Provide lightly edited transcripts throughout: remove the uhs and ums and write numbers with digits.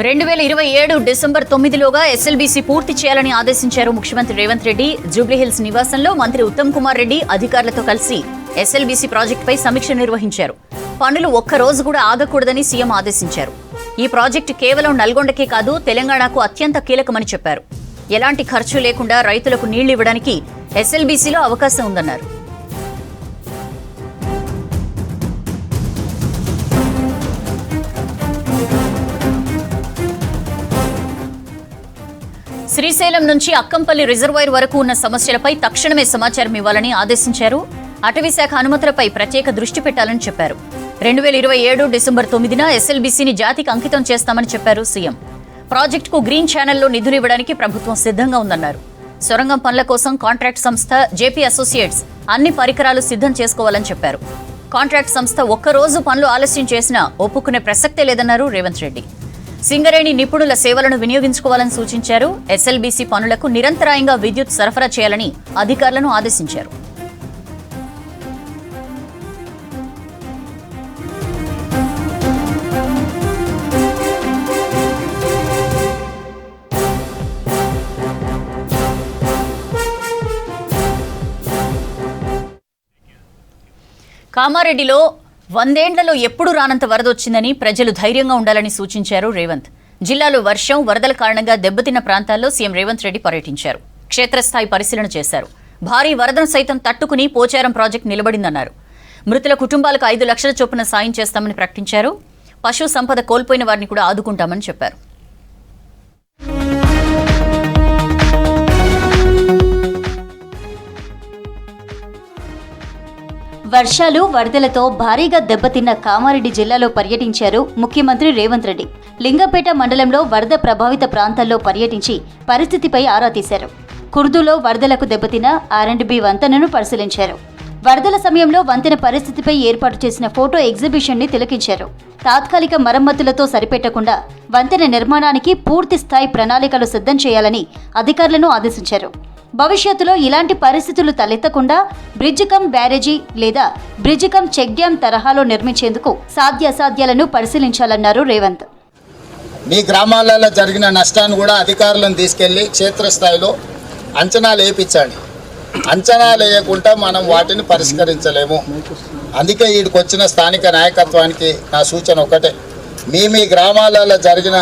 2027 December 9లోగా SLBC పూర్తి చేయాలని ఆదేశించారు ముఖ్యమంత్రి రేవంత్ రెడ్డి. జూబ్లీహిల్స్ నివాసంలో మంత్రి ఉత్తమ్ కుమార్ రెడ్డి అధికారులతో కలిసి ఎస్ఎల్బీసీ ప్రాజెక్టుపై సమీక్ష నిర్వహించారు. పనులు ఒక్కరోజు కూడా ఆగకూడదని సీఎం ఆదేశించారు. ఈ ప్రాజెక్టు కేవలం నల్గొండకే కాదు తెలంగాణకు అత్యంత కీలకమని చెప్పారు. ఎలాంటి ఖర్చు లేకుండా రైతులకు నీళ్లు ఇవ్వడానికి ఎస్ఎల్బీసీలో అవకాశం ఉందన్నారు. శ్రీశైలం నుంచి అక్కంపల్లి రిజర్వాయర్ వరకు ఉన్న సమస్యలపై తక్షణమే సమాచారం ఇవ్వాలని ఆదేశించారు. అటవీశాఖ అనుమతులపై ప్రత్యేక దృష్టి పెట్టాలని చెప్పారు. 2027 డిసెంబర్ 9న ఎస్ఎల్బీసీని జాతికి అంకితం చేస్తామని చెప్పారు సీఎం. ప్రాజెక్టుకు గ్రీన్ ఛానల్లో నిధులు ఇవ్వడానికి ప్రభుత్వం సిద్ధంగా ఉందన్నారు. సొరంగం పనుల కోసం కాంట్రాక్ట్ సంస్థ జేపీ అసోసియేట్స్ అన్ని పరికరాలు సిద్ధం చేసుకోవాలని చెప్పారు. కాంట్రాక్ట్ సంస్థ ఒక్కరోజు పనులు ఆలస్యం చేసినా ఒప్పుకునే ప్రసక్తే లేదన్నారు రేవంత్ రెడ్డి. సింగరేణి నిపుణుల సేవలను వినియోగించుకోవాలని సూచించారు. ఎస్ఎల్బీసీ పనులకు నిరంతరాయంగా విద్యుత్ సరఫరా చేయాలని అధికారులను ఆదేశించారు. కామారెడ్డిలో 100 ఏళ్లలో ఎప్పుడు రానంత వరద వచ్చిందని ప్రజలు ధైర్యంగా ఉండాలని సూచించారు రేవంత్. జిల్లాలో వర్షం వరదల కారణంగా దెబ్బతిన్న ప్రాంతాల్లో సీఎం రేవంత్ రెడ్డి పర్యటించారు. క్షేత్రస్థాయి పరిశీలన చేశారు. భారీ వరదను సైతం తట్టుకుని పోచారం ప్రాజెక్టు నిలబడిందన్నారు. మృతుల కుటుంబాలకు 5 లక్షల చొప్పున సాయం చేస్తామని ప్రకటించారు. పశు సంపద కోల్పోయిన వారిని కూడా ఆదుకుంటామని చెప్పారు. వర్షాలు వరదలతో భారీగా దెబ్బతిన్న కామారెడ్డి జిల్లాలో పర్యటించారు ముఖ్యమంత్రి రేవంత్ రెడ్డి. లింగంపేట మండలంలో వరద ప్రభావిత ప్రాంతాల్లో పర్యటించి పరిస్థితిపై ఆరా తీశారు. కుర్దులో వరదలకు దెబ్బతిన్న R&B వంతెనను పరిశీలించారు. వరదల సమయంలో వంతెన పరిస్థితిపై ఏర్పాటు చేసిన ఫోటో ఎగ్జిబిషన్ని తిలకించారు. తాత్కాలిక మరమ్మతులతో సరిపెట్టకుండా వంతెన నిర్మాణానికి పూర్తి స్థాయి ప్రణాళికలు సిద్ధం చేయాలని అధికారులను ఆదేశించారు. భవిష్యత్తులో ఇలాంటి పరిస్థితులు తలెత్తకుండా బ్రిడ్జ్ కమ్ బ్యారేజీ లేదా బ్రిడ్జ్ కమ్ చెక్ డ్యాం తరహాలో నిర్మించేందుకు సాధ్యాసాధ్యాలను పరిశీలించాలన్నారు రేవంత్. మీ గ్రామాలలో జరిగిన నష్టాన్ని కూడా అధికారులను తీసుకెళ్లి క్షేత్రస్థాయిలో అంచనాలు వేయించండి. అంచనాలు వేయకుండా మనం వాటిని పరిష్కరించలేము. అందుకే వీడికి వచ్చిన స్థానిక నాయకత్వానికి నా సూచన ఒకటే, మీ గ్రామాలలో జరిగిన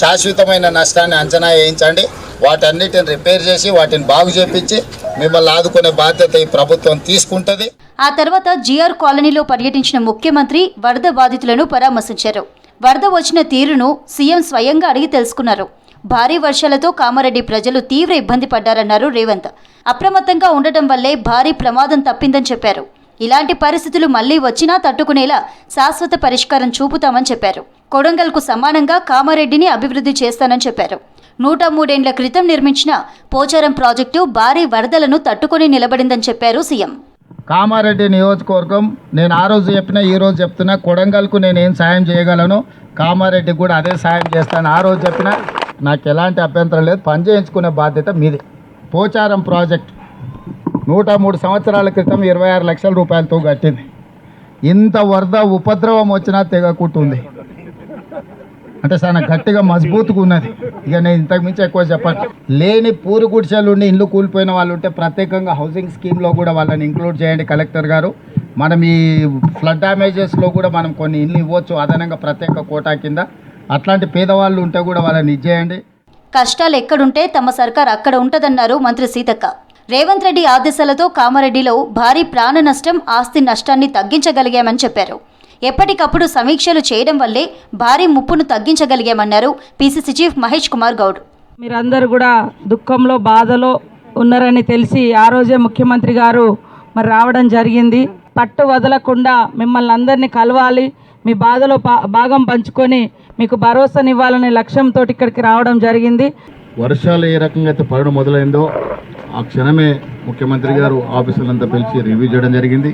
శాశ్వతమైన నష్టాన్ని అంచనా వేయించండి. వాటన్నిటిని రిపేర్ చేసి వాటిని బాగు చేపించి మిమ్మల్ని ఆదుకునే బాధ్యత ఈ ప్రభుత్వం తీసుకుంటుంది. ఆ తర్వాత జిఆర్ కాలనీలో పర్యటించిన ముఖ్యమంత్రి వరద బాధితులను పరామర్శించారు. వరద వచ్చిన తీరును సీఎం స్వయంగా అడిగి తెలుసుకున్నారు. భారీ వర్షాలతో కామారెడ్డి ప్రజలు తీవ్ర ఇబ్బంది పడ్డారన్నారు రేవంత్. అప్రమత్తంగా ఉండటం వల్లే భారీ ప్రమాదం తప్పిందని చెప్పారు. ఇలాంటి పరిస్థితులు మళ్లీ వచ్చినా తట్టుకునేలా శాశ్వత పరిష్కారం చూపుతామని చెప్పారు. కొడంగల్కు సమానంగా కామారెడ్డిని అభివృద్ధి చేస్తానని చెప్పారు. 103 ఏళ్ల క్రితం నిర్మించిన పోచారం ప్రాజెక్టు భారీ వరదలను తట్టుకుని నిలబడిందని చెప్పారు సీఎం. కామారెడ్డి నియోజకవర్గం నేను ఆ రోజు చెప్పినా ఈ రోజు చెప్తున్నా, కొడంగల్కు నేను ఏం సాయం చేయగలను కామారెడ్డికి కూడా అదే సాయం చేస్తాను. ఆ రోజు చెప్పినా నాకు ఎలాంటి అభ్యంతరం లేదు. పని చేయించుకునే బాధ్యత మీది. పోచారం ప్రాజెక్ట్ 103 సంవత్సరాల క్రితం 26 లక్షల రూపాయలతో కట్టింది. ఇంత వరద ఉపద్రవం వచ్చినా తెగకుంటుంది. అంటే చాలా గట్టిగా మజబూతుగా ఉన్నది. ఇక నేను ఇంతకు మించి ఎక్కువ చెప్పను. లేని పూరు గుడిసెలు ఉండి ఇల్లు కూలిపోయిన వాళ్ళు ఉంటే ప్రత్యేకంగా హౌసింగ్ స్కీమ్లో కూడా వాళ్ళని ఇంక్లూడ్ చేయండి కలెక్టర్ గారు. మనం ఈ ఫ్లడ్ డ్యామేజెస్లో కూడా మనం కొన్ని ఇల్లు ఇవ్వచ్చు అదనంగా ప్రత్యేక కోటా కింద. అట్లాంటి పేదవాళ్ళు ఉంటే కూడా వాళ్ళని ఇచ్చేయండి. కష్టాలు ఎక్కడుంటే తమ సర్కార్ అక్కడ ఉంటదన్నారు మంత్రి సీతక్క. రేవంత్ రెడ్డి ఆదేశాలతో కామారెడ్డిలో భారీ ప్రాణ నష్టం, ఆస్తి నష్టాన్ని తగ్గించగలిగామని చెప్పారు. ఎప్పటికప్పుడు సమీక్షలు చేయడం వల్లే భారీ ముప్పును తగ్గించగలిగామన్నారు పీసీసీ చీఫ్ మహేష్ కుమార్ గౌడ్. మీరందరూ కూడా దుఃఖంలో బాధలో ఉన్నారని తెలిసి ఆ రోజే ముఖ్యమంత్రి గారు మరి రావడం జరిగింది. పట్టు వదలకుండా మిమ్మల్ని అందరినీ కలవాలి, మీ బాధలో భాగం పంచుకొని మీకు భరోసానివ్వాలనే లక్ష్యంతో ఇక్కడికి రావడం జరిగింది. వర్షాలు ఏ రకంగా అయితే పడడం మొదలైందో ఆ క్షణమే ముఖ్యమంత్రి గారు ఆఫీసులంతా పిలిచి రివ్యూ చేయడం జరిగింది.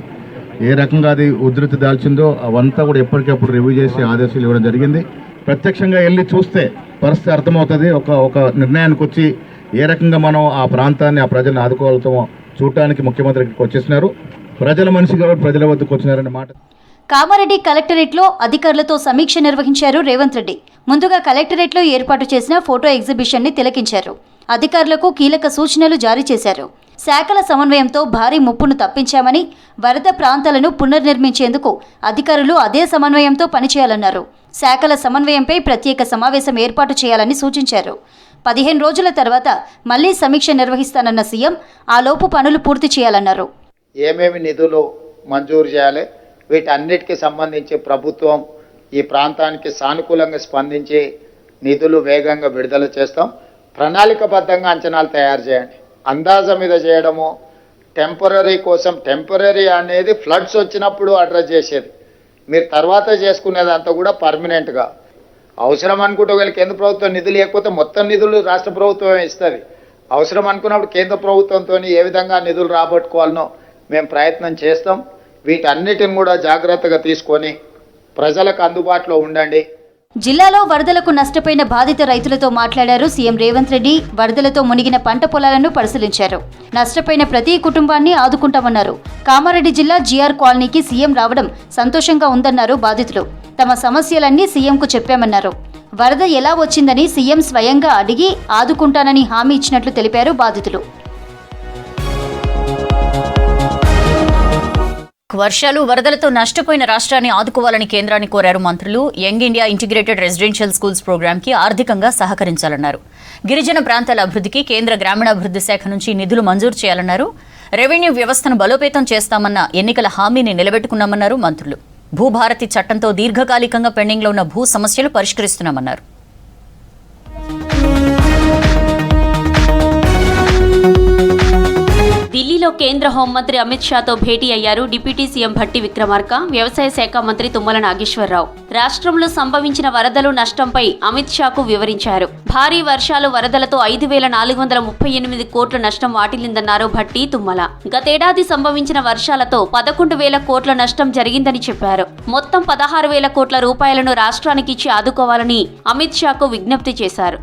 ఏ రకంగా అది ఉధృతి దాల్చిందో అవంతా కూడా ఎప్పటికప్పుడు రివ్యూ చేసి ఆదేశాలు ఇవ్వడం జరిగింది. ప్రత్యక్షంగా వెళ్ళి చూస్తే పరిస్థితి అర్థమవుతుంది. ఒక నిర్ణయానికి వచ్చి ఏ రకంగా మనం ఆ ప్రాంతాన్ని ఆ ప్రజలను ఆదుకోవాలతో చూడటానికి ముఖ్యమంత్రి ఇక్కడికి వచ్చేసినారు. ప్రజల మనిషి కాబట్టి ప్రజల వద్దకు వచ్చినారనే మాట. కామారెడ్డి కలెక్టరేట్లో అధికారులతో సమీక్ష నిర్వహించారు రేవంత్ రెడ్డి. ముందుగా కలెక్టరేట్లో ఏర్పాటు చేసిన ఫోటో ఎగ్జిబిషన్ని తిలకించారు. అధికారులకు కీలక సూచనలు జారీ చేశారు. శాఖల సమన్వయంతో భారీ ముప్పును తప్పించామని, వరద ప్రాంతాలను పునర్నిర్మించేందుకు అధికారులు అదే సమన్వయంతో పనిచేయాలన్నారు. శాఖల సమన్వయంపై ప్రత్యేక సమావేశం ఏర్పాటు చేయాలని సూచించారు. 15 రోజుల తర్వాత మళ్లీ సమీక్ష నిర్వహిస్తానన్న సీఎం ఆలోపు పనులు పూర్తి చేయాలన్నారు. ఏమేమి నిధులు మంజూరు చేయాలి, వీటన్నిటికీ సంబంధించి ప్రభుత్వం ఈ ప్రాంతానికి సానుకూలంగా స్పందించి నిధులు వేగంగా విడుదల చేస్తాం. ప్రణాళికబద్ధంగా అంచనాలు తయారు చేయండి. అందాజ మీద చేయడము టెంపరీ కోసం, టెంపరీ అనేది ఫ్లడ్స్ వచ్చినప్పుడు అడ్రస్ చేసేది, మీరు తర్వాత చేసుకునేదంతా కూడా పర్మనెంట్గా అవసరం అనుకుంటే ఒకవేళ కేంద్ర ప్రభుత్వం నిధులు లేకపోతే మొత్తం నిధులు రాష్ట్ర ప్రభుత్వమే ఇస్తుంది. అవసరం అనుకున్నప్పుడు కేంద్ర ప్రభుత్వంతో ఏ విధంగా నిధులు రాబట్టుకోవాలనో మేము ప్రయత్నం చేస్తాం. వీటన్నిటిని కూడా జాగ్రత్తగా తీసుకొని ప్రజలకు అందుబాటులో ఉండండి. జిల్లాలో వరదలకు నష్టపోయిన బాధిత రైతులతో మాట్లాడారు సీఎం రేవంత్ రెడ్డి. వరదలతో మునిగిన పంట పొలాలను పరిశీలించారు. నష్టపోయిన ప్రతి కుటుంబాన్ని ఆదుకుంటామన్నారు. కామారెడ్డి జిల్లా జిఆర్ కాలనీకి సీఎం రావడం సంతోషంగా ఉందన్నారు బాధితులు. తమ సమస్యలన్నీ సీఎంకు చెప్పామన్నారు. వరద ఎలా వచ్చిందని సీఎం స్వయంగా అడిగి ఆదుకుంటానని హామీ ఇచ్చినట్లు తెలిపారు బాధితులు. వర్షాలు వరదలతో నష్టపోయిన రాష్ట్రాన్ని ఆదుకోవాలని కేంద్రాన్ని కోరారు మంత్రులు. Young India integrated residential schools ప్రోగ్రాంకి ఆర్థికంగా సహకరించాలన్నారు. గిరిజన ప్రాంతాల అభివృద్ధికి కేంద్ర గ్రామీణాభివృద్ధి శాఖ నుంచి నిధులు మంజూరు చేయాలన్నారు. రెవెన్యూ వ్యవస్థను బలోపేతం చేస్తామన్న ఎన్నికల హామీని నిలబెట్టుకున్నామన్నారు మంత్రులు. భూభారతి చట్టంతో దీర్ఘకాలికంగా పెండింగ్లో ఉన్న భూ సమస్యలు పరిష్కరిస్తున్నామన్నారు. ఢిల్లీలో కేంద్ర హోంమంత్రి అమిత్ షాతో భేటీ అయ్యారు డిప్యూటీ సీఎం భట్టి విక్రమార్క, వ్యవసాయ శాఖ మంత్రి తుమ్మల నాగేశ్వరరావు. రాష్ట్రంలో సంభవించిన వరదలు నష్టంపై అమిత్ షాకు వివరించారు. భారీ వర్షాలు వరదలతో 5,438 కోట్ల నష్టం వాటిల్లిందన్నారు భట్టి, తుమ్మల. గతేడాది సంభవించిన వర్షాలతో 11,000 కోట్ల నష్టం జరిగిందని చెప్పారు. మొత్తం 16,000 కోట్ల రూపాయలను రాష్ట్రానికి ఇచ్చి ఆదుకోవాలని అమిత్ షాకు విజ్ఞప్తి చేశారు.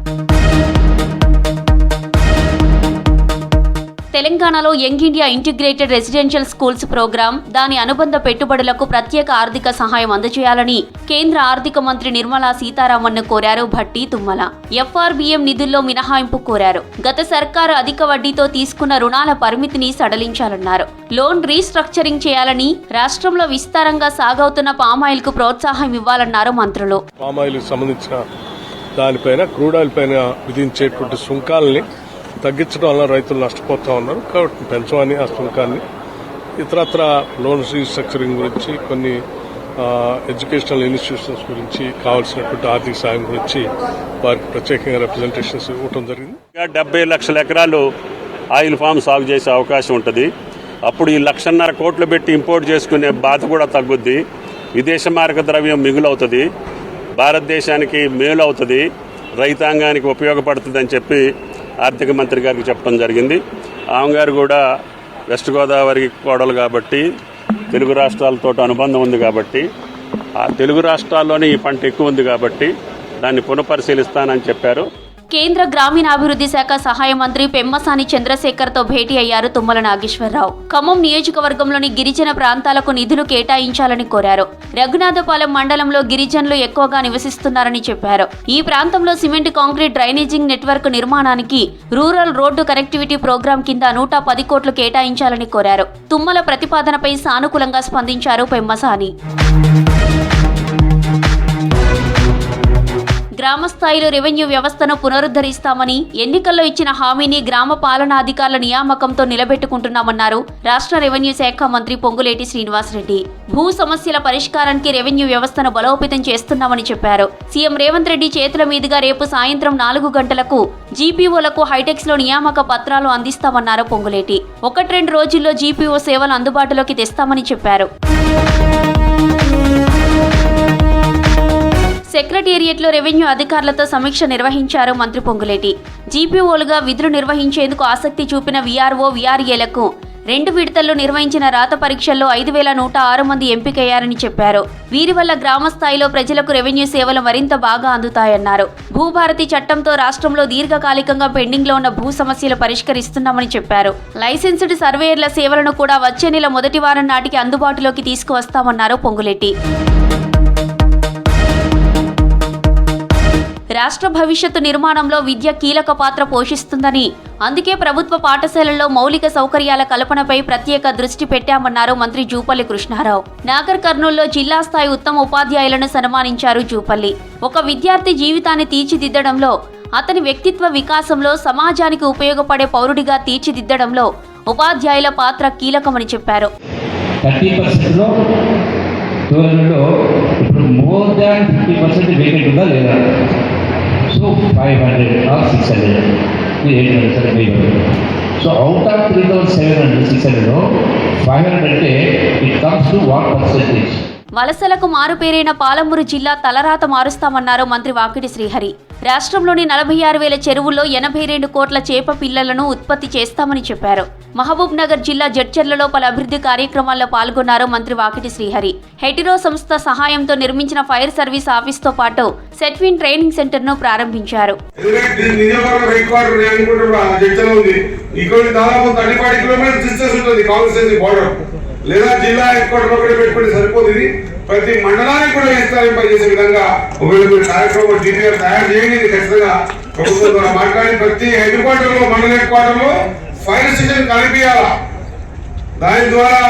తెలంగాణలో young India integrated residential schools program, దాని అనుబంధ పెట్టుబడులకు ప్రత్యేక ఆర్థిక సహాయం అందజేయాలని కేంద్ర ఆర్థిక మంత్రి నిర్మలా సీతారామన్ను కోరారు భట్టి, తుమ్మల. ఎఫ్ఆర్బీఎం నిధుల్లో మినహాయింపు కోరారు. గత సర్కారు అధిక వడ్డీతో తీసుకున్న రుణాల పరిమితిని సడలించాలన్నారు. లోన్ రీస్ట్రక్చరింగ్ చేయాలని, రాష్ట్రంలో విస్తారంగా సాగవుతున్న పామాయిల్ కు ప్రోత్సాహం ఇవ్వాలన్నారు మంత్రులు. పామాయిల్ సంబంధించిన దానిపైన, క్రూడ్ ఆయిల్ పైన విధించేటువంటి సుంకాలని తగ్గించడం వల్ల రైతులు నష్టపోతా ఉన్నారు. కాబట్టి పెంచమని ఆ సుంకాన్ని, ఇతరత్ర లోన్ రీస్ట్రక్చరింగ్ గురించి, కొన్ని ఎడ్యుకేషనల్ ఇన్స్టిట్యూషన్స్ గురించి కావాల్సినటువంటి ఆర్థిక సాయం గురించి వారికి ప్రత్యేకంగా రిప్రజెంటేషన్స్ ఇవ్వడం జరిగింది. 70 లక్షల ఎకరాలు ఆయిల్ ఫామ్ సాగు చేసే అవకాశం ఉంటుంది. అప్పుడు ఈ 1,50,000 కోట్లు పెట్టి ఇంపోర్ట్ చేసుకునే బాధ కూడా తగ్గుద్ది. విదేశ మారక ద్రవ్యం మిగులవుతుంది, భారతదేశానికి మేలు అవుతుంది, రైతాంగానికి ఉపయోగపడుతుందని చెప్పి ఆర్థిక మంత్రి గారికి చెప్పడం జరిగింది. ఆమె గారు కూడా వెస్ట్ గోదావరి కోడలు కాబట్టి, తెలుగు రాష్ట్రాలతో అనుబంధం ఉంది కాబట్టి, ఆ తెలుగు రాష్ట్రాల్లోనే ఈ పంట ఎక్కువ ఉంది కాబట్టి దాన్ని పునఃపరిశీలిస్తానని చెప్పారు. కేంద్ర గ్రామీణాభివృద్ధి శాఖ సహాయ మంత్రి పెమ్మసాని చంద్రశేఖర్తో భేటీ అయ్యారు తుమ్మల నాగేశ్వరరావు. ఖమ్మం నియోజకవర్గంలోని గిరిజన ప్రాంతాలకు నిధులు కేటాయించాలని కోరారు. రఘునాథపాలెం మండలంలో గిరిజనులు ఎక్కువగా నివసిస్తున్నారని చెప్పారు. ఈ ప్రాంతంలో సిమెంట్ కాంక్రీట్ డ్రైనేజింగ్ నెట్వర్క్ నిర్మాణానికి రూరల్ రోడ్డు కనెక్టివిటీ ప్రోగ్రాం కింద 110 కోట్లు కేటాయించాలని కోరారు. తుమ్మల ప్రతిపాదనపై సానుకూలంగా స్పందించారు పెమ్మసాని. గ్రామ స్థాయిలో రెవెన్యూ వ్యవస్థను పునరుద్ధరిస్తామని, ఎన్నికల్లో ఇచ్చిన హామీని గ్రామ పాలనాధికారుల నియామకంతో నిలబెట్టుకుంటున్నామన్నారు రాష్ట్ర రెవెన్యూ శాఖ మంత్రి పొంగులేటి శ్రీనివాసరెడ్డి. భూ సమస్యల పరిష్కారానికి రెవెన్యూ వ్యవస్థను బలోపేతం చేస్తున్నామని చెప్పారు. సీఎం రేవంత్ రెడ్డి చేతుల మీదుగా రేపు సాయంత్రం 4 గంటలకు జీపీఓలకు హైటెక్స్ లో నియామక పత్రాలు అందిస్తామన్నారు పొంగులేటి. 1-2 రోజుల్లో జీపీఓ సేవలు అందుబాటులోకి తెస్తామని చెప్పారు. సెక్రటేరియట్లో రెవెన్యూ అధికారులతో సమీక్ష నిర్వహించారు మంత్రి పొంగులేటి. జీపీఓలుగా విధులు నిర్వహించేందుకు ఆసక్తి చూపిన వీఆర్ఓ, వీఆర్ఏలకు 2 విడతల్లో నిర్వహించిన రాత పరీక్షల్లో 5,106 మంది ఎంపికయ్యారని చెప్పారు. వీరి వల్ల గ్రామ స్థాయిలో ప్రజలకు రెవెన్యూ సేవలు మరింత బాగా అందుతాయన్నారు. భూభారతి చట్టంతో రాష్ట్రంలో దీర్ఘకాలికంగా పెండింగ్లో ఉన్న భూ సమస్యలు పరిష్కరిస్తున్నామని చెప్పారు. లైసెన్స్డ్ సర్వేయర్ల సేవలను కూడా వచ్చే నెల మొదటి వారం నాటికి అందుబాటులోకి తీసుకువస్తామన్నారు పొంగులేటి. రాష్ట్ర భవిష్యత్తు నిర్మాణంలో విద్య కీలక పాత్ర పోషిస్తుందని, అందుకే ప్రభుత్వ పాఠశాలల్లో మౌలిక సౌకర్యాల కల్పనపై ప్రత్యేక దృష్టి పెట్టామన్నారు మంత్రి జూపల్లి కృష్ణారావు. నాగర్ కర్నూల్లో జిల్లా స్థాయి ఉత్తమ ఉపాధ్యాయులను సన్మానించారు జూపల్లి. ఒక విద్యార్థి జీవితాన్ని తీర్చిదిద్దడంలో, అతని వ్యక్తిత్వ వికాసంలో, సమాజానికి ఉపయోగపడే పౌరుడిగా తీర్చిదిద్దడంలో ఉపాధ్యాయుల పాత్ర కీలకమని చెప్పారు. 30%లో ఇప్పుడు మోర్ దాన్ 50% వేకెంట్ ఉందా లేదా? So 500 or 600 800. So out of 3,700 600లో 500 అంటే it comes to what percentage? వలసలకు మారుపేరైన పాలమూరు జిల్లా తలరాత మారుస్తామన్నారు మంత్రి వాకిటి శ్రీహరి. రాష్ట్రంలోని 46,000 చెరువుల్లో 82 కోట్ల చేప పిల్లలను ఉత్పత్తి చేస్తామని చెప్పారు. మహబూబ్ నగర్ జిల్లా జడ్చర్లలో పలు అభివృద్ధి కార్యక్రమాల్లో పాల్గొన్నారు మంత్రి వాకిటి శ్రీహరి. హెటిరో సంస్థ సహాయంతో నిర్మించిన ఫైర్ సర్వీస్ ఆఫీస్తో పాటు సెట్విన్ ట్రైనింగ్ సెంటర్ను ప్రారంభించారు. లేదా జిల్లా హెడ్ క్వార్టర్ ఒకటి పెట్టుకుంటే సరిపోతుంది. ప్రతి మండలానికి కూడా విస్తరింపజేసే విధంగా ఒకవేళ కార్యక్రమం డిపిఆర్ తయారు చేయండి. ఖచ్చితంగా ప్రభుత్వం ద్వారా మాట్లాడి ప్రతి హెడ్ క్వార్టర్ లో, మండల హెడ్ క్వార్టర్ లో ఫైర్ స్టేషన్ కలిపియాల. దాని ద్వారా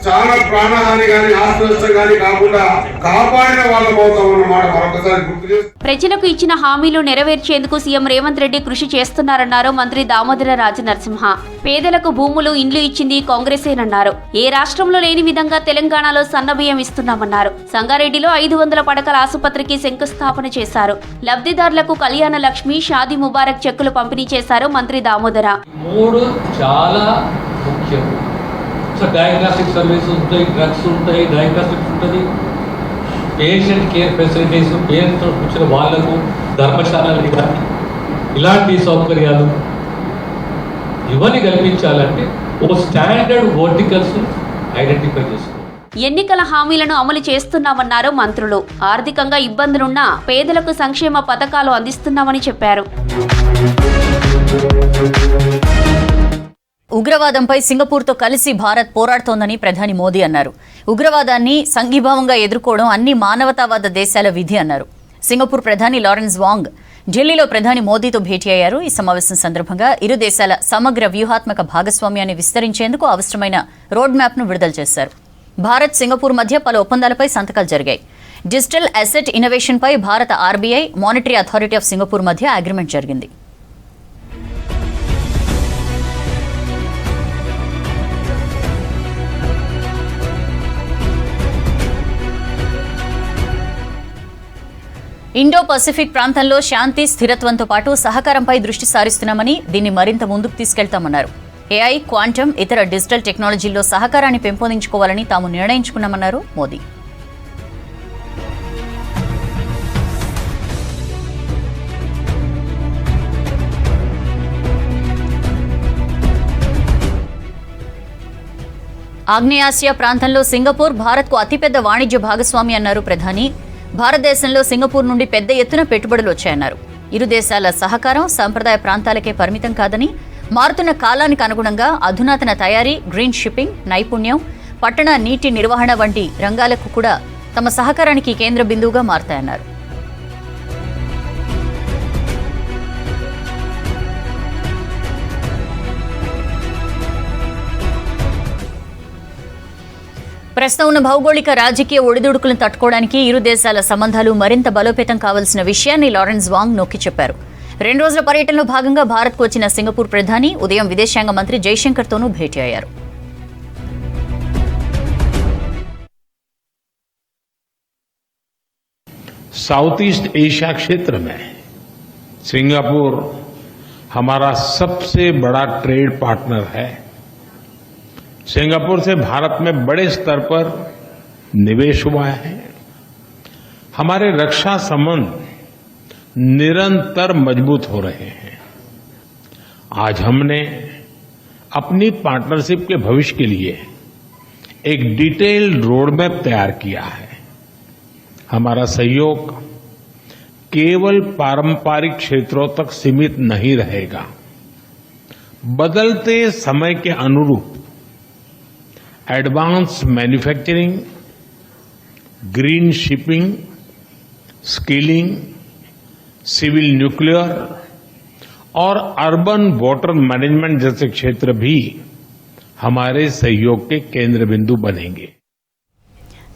చాలా ప్రాణహాని కానీ ఆస్తి నష్టం కానీ కాకుండా కాపాడిన వాళ్ళ అవుతామన్నమాట మరొకసారి గుర్తు చేస్తాం. ప్రజలకు ఇచ్చిన హామీలు నెరవేర్చేందుకు సీఎం రేవంత్ రెడ్డి కృషి చేస్తున్నారన్నారు మంత్రి దామోదర రాజనరసింహ. పేదలకు భూములు, ఇండ్లు ఇచ్చింది కాంగ్రెసేనన్నారు. ఏ రాష్ట్రంలో లేని విధంగా తెలంగాణలో సన్నబియ్యం ఇస్తున్నామన్నారు. సంగారెడ్డిలో 500 పడకల ఆసుపత్రికి శంకుస్థాపన చేశారు. లబ్ధిదారులకు కళ్యాణ లక్ష్మి, షాదీ ముబారక్ చెక్కులు పంపిణీ చేశారు మంత్రి దామోదర. 3 చాలా ముఖ్యం. సో డయాగ్నాస్టిక్ సర్వీసెస్ ఉంటాయి, డ్రగ్స్ ఉంటాయి, డయాగ్నాస్టిక్స్ ఉంటుంది, పేషెంట్ కేర్ ఫెసిలిటీస్, పేరెంట్స్తో కూర్చున్న వాళ్లకు ధర్మశాలలు కానీ ఇలాంటి సౌకర్యాలు ఇవన్నీ కల్పించాలంటే ఓ స్టాండర్డ్ వర్టికల్స్ ఐడెంటిఫై చేసుకోవాలి. ఎన్నికల హామీలను అమలు చేస్తున్నామన్నారు మంత్రులు. ఆర్థికంగా ఇబ్బందులున్నా పేదలకు సంక్షేమ పథకాలు అందిస్తున్నామని చెప్పారు. ఉగ్రవాదంపై సింగపూర్తో కలిసి భారత్ పోరాడుతోందని ప్రధాని మోదీ అన్నారు. ఉగ్రవాదాన్ని సంఘీభావంగా ఎదుర్కోవడం అన్ని మానవతావాద దేశాల విధి అన్నారు. సింగపూర్ ప్రధాని లారెన్స్ వాంగ్ ఢిల్లీలో ప్రధాని మోదీతో భేటీ అయ్యారు. ఈ సమావేశం సందర్భంగా ఇరు దేశాల సమగ్ర వ్యూహాత్మక భాగస్వామ్యాన్ని విస్తరించేందుకు అవసరమైన రోడ్ మ్యాప్ను విడుదల చేశారు. భారత్, సింగపూర్ మధ్య పలు ఒప్పందాలపై సంతకాలు జరిగాయి. డిజిటల్ అసెట్ ఇన్నోవేషన్పై భారత RBI, monetary authority of Singapore మధ్య అగ్రిమెంట్ జరిగింది. ఇండో పసిఫిక్ ప్రాంతంలో శాంతి, స్థిరత్వంతో పాటు సహకారంపై దృష్టి సారిస్తున్నామని, దీన్ని మరింత ముందుకు తీసుకెళ్తామన్నారు. ఏఐ, క్వాంటం, ఇతర డిజిటల్ టెక్నాలజీల్లో సహకారాన్ని పెంపొందించుకోవాలని తాము నిర్ణయించుకున్నామన్నారు మోదీ. ఆగ్నేయాసియా ప్రాంతంలో సింగపూర్ భారత్కు అతిపెద్ద వాణిజ్య భాగస్వామి అన్నారు ప్రధాని. భారతదేశంలో సింగపూర్ నుండి పెద్ద ఎత్తున పెట్టుబడులు వచ్చాయన్నారు. ఇరు దేశాల సహకారం సంప్రదాయ ప్రాంతాలకే పరిమితం కాదని, మారుతున్న కాలానికి అనుగుణంగా అధునాతన తయారీ, గ్రీన్ షిప్పింగ్, నైపుణ్యం, పట్టణ నీటి నిర్వహణ వంటి రంగాలకు కూడా తమ సహకారానికి కేంద్ర బిందువుగా మారతాయన్నారు. ప్రస్తుతం ఉన్న భౌగోళిక రాజకీయ ఒడిదుడుకులను తట్టుకోవడానికి ఇరు దేశాల సంబంధాలు మరింత బలోపేతం కావాల్సిన విషయాన్ని లారెన్స్ వాంగ్ నొక్కి చెప్పారు. 2 రోజుల పర్యటనలో భాగంగా భారత్కు వచ్చిన సింగపూర్ ప్రధాని ఉదయం విదేశాంగ మంత్రి జైశంకర్తోనూ భేటీ అయ్యారు. साउथ ईस्ट एशिया क्षेत्र में सिंगापुर हमारा सबसे बड़ा ट्रेड पार्टनर है. सिंगापुर से भारत में बड़े स्तर पर निवेश हुआ है. हमारे रक्षा संबंध निरंतर मजबूत हो रहे हैं. आज हमने अपनी पार्टनरशिप के भविष्य के लिए एक डिटेल्ड रोड मैप तैयार किया है। हमारा सहयोग केवल पारंपरिक क्षेत्रों तक सीमित नहीं रहेगा, बदलते समय के अनुरूप advance manufacturing, green shipping, skilling, civil nuclear और अर्बन वाटर मैनेजमेंट जैसे क्षेत्र भी हमारे सहयोग के केंद्र बिंदु बनेंगे।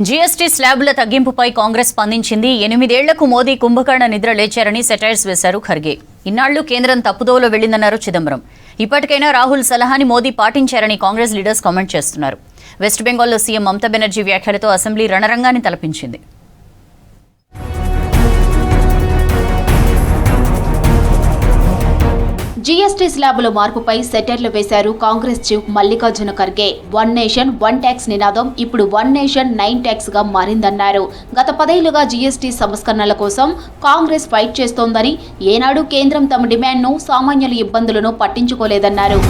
జీఎస్టీ స్లాబుల తగ్గింపుపై కాంగ్రెస్ స్పందించింది. 8 ఏళ్లకు మోదీ కుంభకర్ణ నిద్ర లేచారని సెటైర్స్ వేశారు ఖర్గే. ఇన్నాళ్లు కేంద్రం తప్పుదోవలో వెళ్లిందన్నారు చిదంబరం. ఇప్పటికైనా రాహుల్ సలహాని మోదీ పాటించారని కాంగ్రెస్ లీడర్స్ కామెంట్ చేస్తున్నారు. వెస్ట్ బెంగాల్లో సీఎం మమతా బెనర్జీ వ్యాఖ్యలతో అసెంబ్లీ రణరంగాన్ని తలపించింది. జీఎస్టీ స్లాబుల మార్పుపై సెటర్లు వేశారు Congress chief Mallikarjuna Kharge. 1 nation 1 tax నినాదం ఇప్పుడు 1 నేషన్ 9 ట్యాక్స్ గా మారిందన్నారు. గత 10 ఏళ్లుగా జీఎస్టీ సంస్కరణల కోసం కాంగ్రెస్ ఫైట్ చేస్తోందని, ఏనాడు కేంద్రం తమ డిమాండ్ను, సామాన్యుల ఇబ్బందులను పట్టించుకోలేదన్నారు.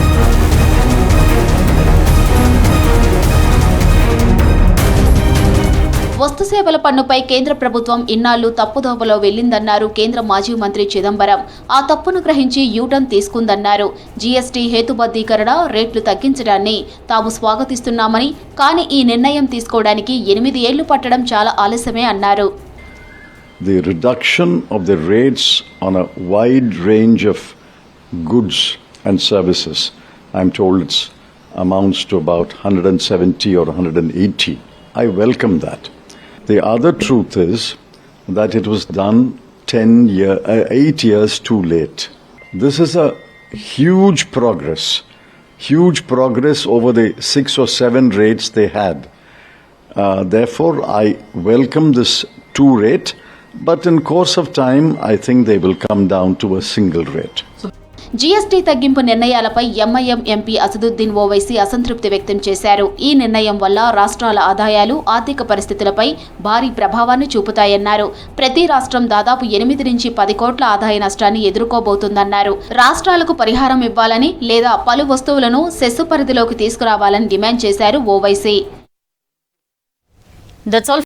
వస్తు సేవల పన్నుపై కేంద్ర ప్రభుత్వం ఇన్నాళ్లు తప్పుదోవలో వెళ్లిందన్నారు కేంద్ర మాజీ మంత్రి చిదంబరం. ఆ తప్పును గ్రహించి యూటర్న్ తీసుకుందన్నారు. జీఎస్టీ హేతుబద్ధీకరణ, రేట్లు తగ్గించడాన్ని తాము స్వాగతిస్తున్నామని, కానీ ఈ నిర్ణయం తీసుకోవడానికి 8 ఏళ్లు పట్టడం చాలా ఆలస్యమే అన్నారు. The reduction of the rates on a wide range of goods and services, I'm told it amounts to about 170 or 180. I welcome that. The other truth is that it was done 8 years too late. This is a huge progress over the 6 or 7 rates they had. Therefore, I welcome this 2 rate, but in course of time, I think they will come down to a single rate. GST తగ్గింపు నిర్ణయాలపై MIM MP Asaduddin Owaisi అసంతృప్తి వ్యక్తం చేశారు. ఈ నిర్ణయం వల్ల రాష్ట్రాల ఆదాయాలు, ఆర్థిక పరిస్థితులపై భారీ ప్రభావాన్ని చూపుతాయన్నారు. ప్రతి రాష్ట్రం దాదాపు 8 నుంచి 10 కోట్ల ఆదాయ నష్టాన్ని ఎదుర్కోబోతుందన్నారు. రాష్ట్రాలకు పరిహారం ఇవ్వాలని లేదా పలు వస్తువులను సెస్సు పరిధిలోకి తీసుకురావాలని డిమాండ్ చేశారు ఓవైసీ.